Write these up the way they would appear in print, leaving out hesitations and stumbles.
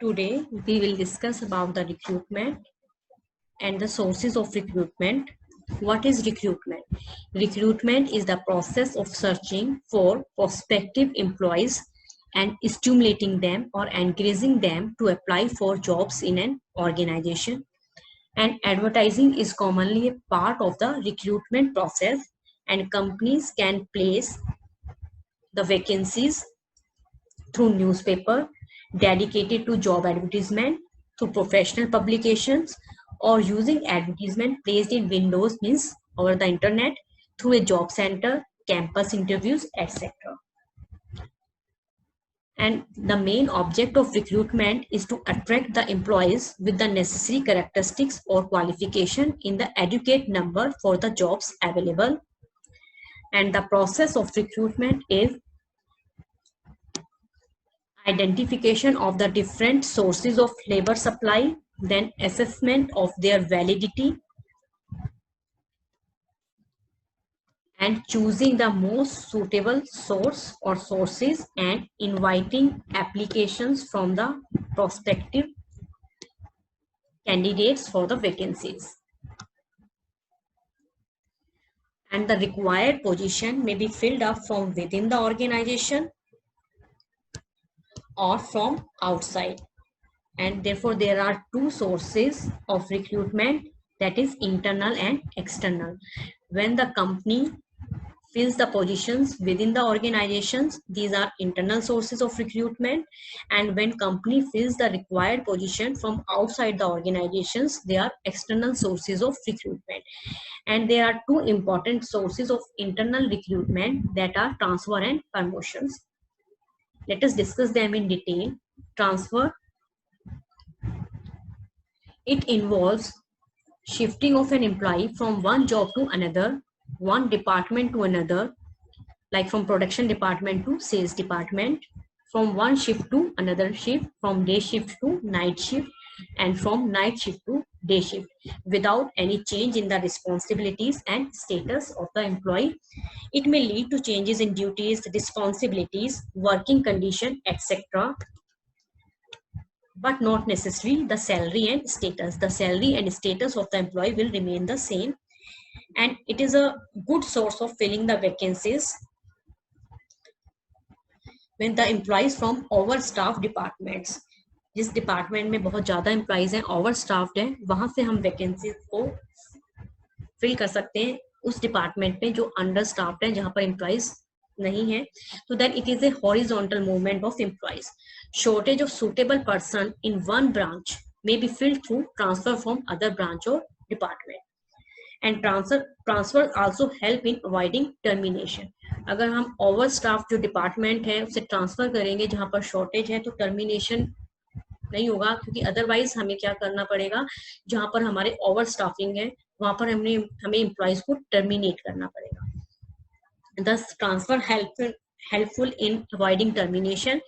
Today we will discuss about the recruitment and the sources of recruitment. What is recruitment? Recruitment is the process of searching for prospective employees and stimulating them or encouraging them to apply for jobs in an organization. And advertising is commonly a part of the recruitment process, and companies can place the vacancies through newspaper dedicated to job advertisement, through professional publications, or using advertisement placed in windows means over the internet, through a job center, campus interviews, etc. And the main object of recruitment is to attract the employees with the necessary characteristics or qualification in the adequate number for the jobs available. And the process of recruitment is identification of the different sources of labor supply, then assessment of their validity, and choosing the most suitable source or sources and inviting applications from the prospective candidates for the vacancies. And the required position may be filled up from within the organization or from outside. And therefore there are two sources of recruitment, that is internal and external. When the company fills the positions within the organizations, these are internal sources of recruitment, and when company fills the required position from outside the organizations, they are external sources of recruitment. And there are two important sources of internal recruitment, that are transfer and promotions. Let us discuss them in detail. Transfer, it involves shifting of an employee from one job to another, one department to another, like from production department to sales department, from one shift to another shift, from day shift to night shift, and from night shift to day shift, without any change in the responsibilities and status of the employee. It may lead to changes in duties, responsibilities, working condition, etc., but not necessarily the salary and status. The salary and status of the employee will remain the same, and it is a good source of filling the vacancies when the employees from overstaffed departments, जिस department में बहुत ज़्यादा employees हैं, ओवरस्टाफ्ड हैं, वहाँ से हम vacancies को फिल कर सकते हैं उस डिपार्टमेंट में जो अंडर स्टाफ्ड है, जहाँ पर एम्प्लॉइज नहीं है. तो then it is a horizontal movement of employees. Shortage of suitable person in one branch may be filled through transfer from other branch or department. And transfer also help in avoiding termination. अगर हम over staff जो department है उसे transfer करेंगे जहां पर shortage है, तो टर्मिनेशन नहीं होगा, क्योंकि अदरवाइज हमें क्या करना पड़ेगा, जहां पर हमारे ओवर स्टाफिंग है वहां पर हमें एम्प्लॉइज को टर्मिनेट करना पड़ेगा. Thus transfer helpful in avoiding termination,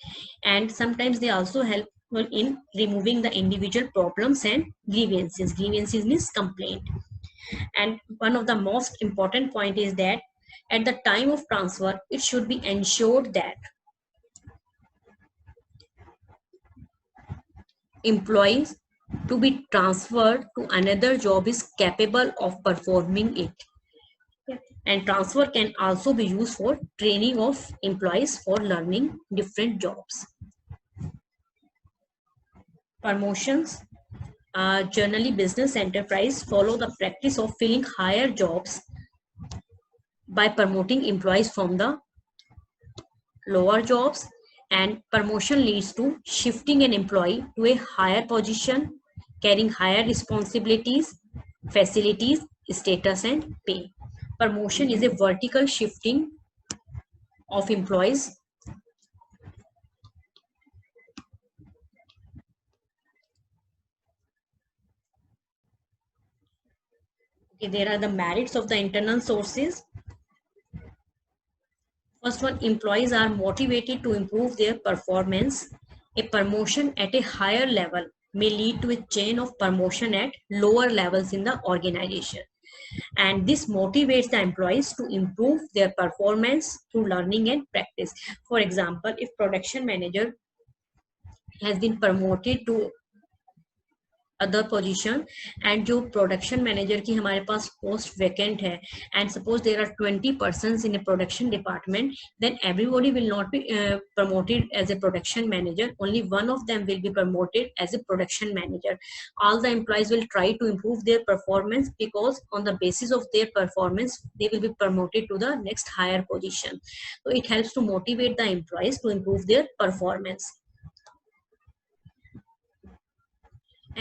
and sometimes they also helpful in removing the individual problems and grievances. Grievances means complaint. And one of the most important point is that at the time of transfer, it should be ensured that employees to be transferred to another job is capable of performing it. And transfer can also be used for training of employees for learning different jobs. Promotions. Generally, business enterprise follow the practice of filling higher jobs by promoting employees from the lower jobs, and promotion leads to shifting an employee to a higher position, carrying higher responsibilities, facilities, status, and pay. Promotion is a vertical shifting of employees. Okay, there are the merits of the internal sources. First one, employees are motivated to improve their performance. A promotion at a higher level may lead to a chain of promotion at lower levels in the organization. And this motivates the employees to improve their performance through learning and practice. For example, if production manager has been promoted to other position and जो production manager की हमारे पास post vacant है and suppose there are 20 persons in a production department then everybody will not be promoted as a production manager, only one of them will be promoted as a production manager. All the employees will try to improve their performance because on the basis of their performance they will be promoted to the next higher position. So it helps to motivate the employees to improve their performance.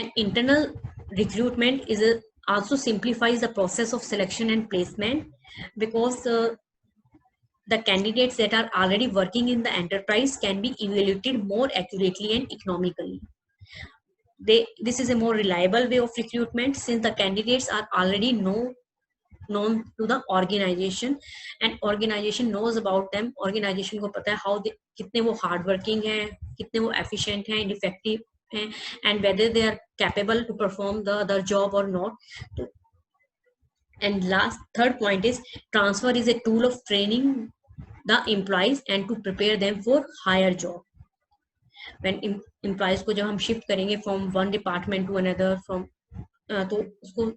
And internal recruitment is also simplifies the process of selection and placement because the candidates that are already working in the enterprise can be evaluated more accurately and economically. This is a more reliable way of recruitment since the candidates are already known to the organization and organization knows about them. Organization को पता है how they कितने वो hard working हैं, कितने वो efficient हैं, effective हैं, and whether they are capable to perform the other job or not. And third point is transfer is a tool of training the employees and to prepare them for higher job. When employees को जब हम shift करेंगे from one department to another from तो उसको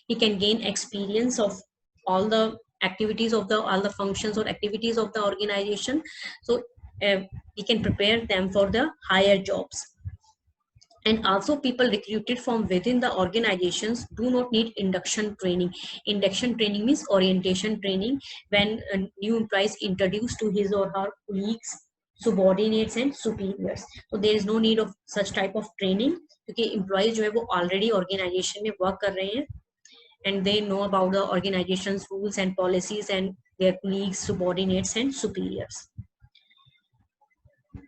he can gain experience of all the activities of all the functions or activities of the organization, so he can prepare them for the higher jobs. And also people recruited from within the organizations do not need induction training. Induction training means orientation training when a new employee is introduced to his or her colleagues, subordinates and superiors. So there is no need of such type of training क्योंकि employees जो है वो already organization में work कर रहे हैं and they know about the organization's rules and policies and their colleagues, subordinates and superiors.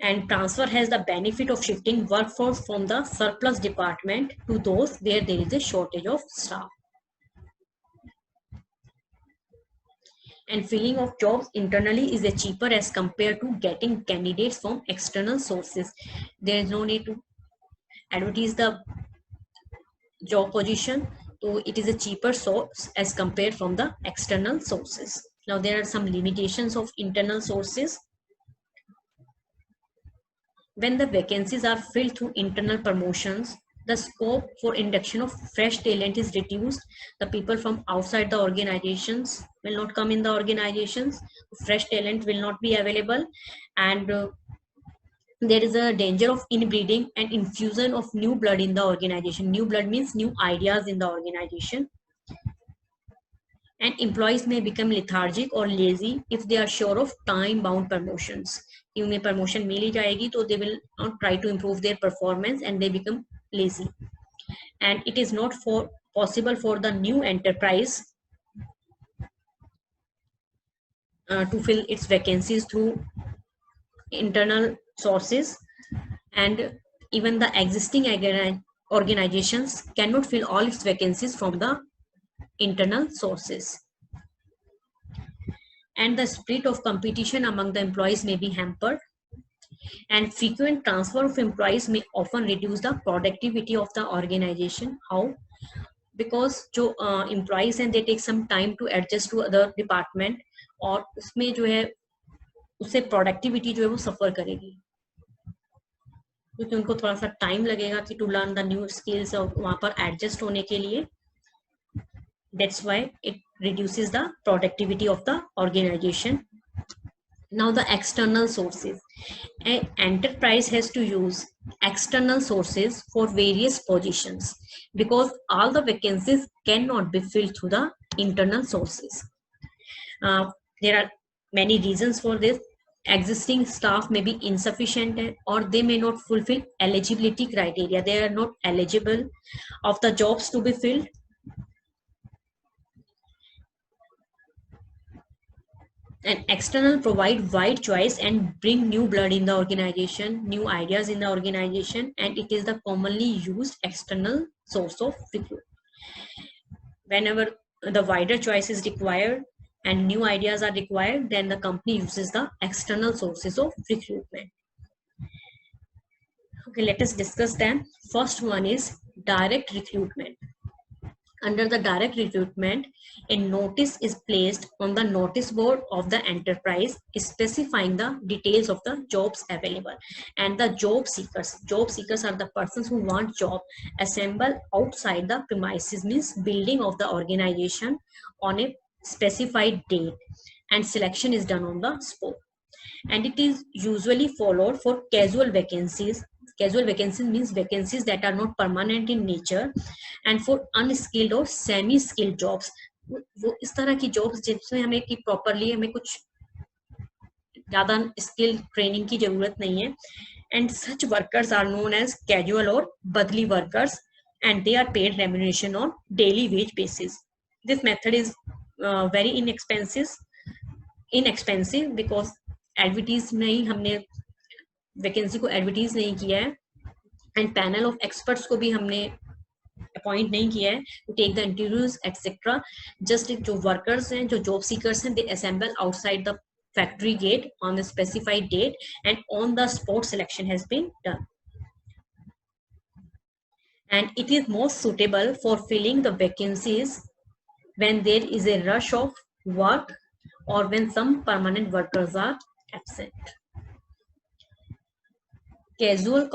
And transfer has the benefit of shifting workforce from the surplus department to those where there is a shortage of staff. And filling of jobs internally is cheaper as compared to getting candidates from external sources. There is no need to advertise the job position, so it is a cheaper source as compared from the external sources. Now there are some limitations of internal sources. When the vacancies are filled through internal promotions, the scope for induction of fresh talent is reduced. The people from outside the organizations will not come in the organizations. Fresh talent will not be available, and there is a danger of inbreeding and infusion of new blood in the organization. New blood means new ideas in the organization. And employees may become lethargic or lazy if they are sure of time-bound promotions. कि उन्हें promotion मिल ही जाएगी तो they will not try to improve their performance and they become lazy. And it is not possible for the new enterprise to fill its vacancies through internal sources, and even the existing organizations cannot fill all its vacancies from the internal sources. And the spirit of competition among the employees may be hampered, and frequent transfer of employees may often reduce the productivity of the organization. How? Because जो employees हैं they take some time to adjust to other department, और उसमें जो है उससे productivity जो है वो suffer करेगी क्योंकि उनको थोड़ा सा टाइम लगेगा कि to learn the new skills और वहां पर एडजस्ट होने के लिए. That's why it reduces the productivity of the organization. Now the external sources. An enterprise has to use external sources for various positions because all the vacancies cannot be filled through the internal sources. There are many reasons for this. Existing staff may be insufficient or they may not fulfill eligibility criteria. They are not eligible of the jobs to be filled. And external provide wide choice and bring new blood in the organization, new ideas in the organization, and it is the commonly used external source of recruitment. Whenever the wider choice is required and new ideas are required, then the company uses the external sources of recruitment. Okay, let us discuss them. First one is direct recruitment. Under the direct recruitment, a notice is placed on the notice board of the enterprise specifying the details of the jobs available. And the job seekers are the persons who want job, assemble outside the premises, means building of the organization on a specified date, and selection is done on the spot. And it is usually followed for casual vacancies. Casual vacancies means vacancies that are not permanent in nature, and for unskilled और semi skilled jobs, वो इस तरह की jobs जिसमें हमें कि properly हमें कुछ ज्यादा स्किल ट्रेनिंग की जरूरत नहीं है. And such workers are known as casual or badli workers, and they are paid remuneration on daily wage basis. This method is very inexpensive because advertise में ही हमने वैकेंसी को एडवर्टीज नहीं किया है, एंड पैनल ऑफ एक्सपर्ट्स को भी हमने appoint नहीं किया है to take the interviews etcetera. Just जो वर्कर्स हैं, जो जॉब सीकर्स हैं, they assemble outside the factory gate on the specified date, and on the spot selection has been done. And it is most suitable for filling the vacancies when there is a rush of work or when some permanent workers are absent. Casual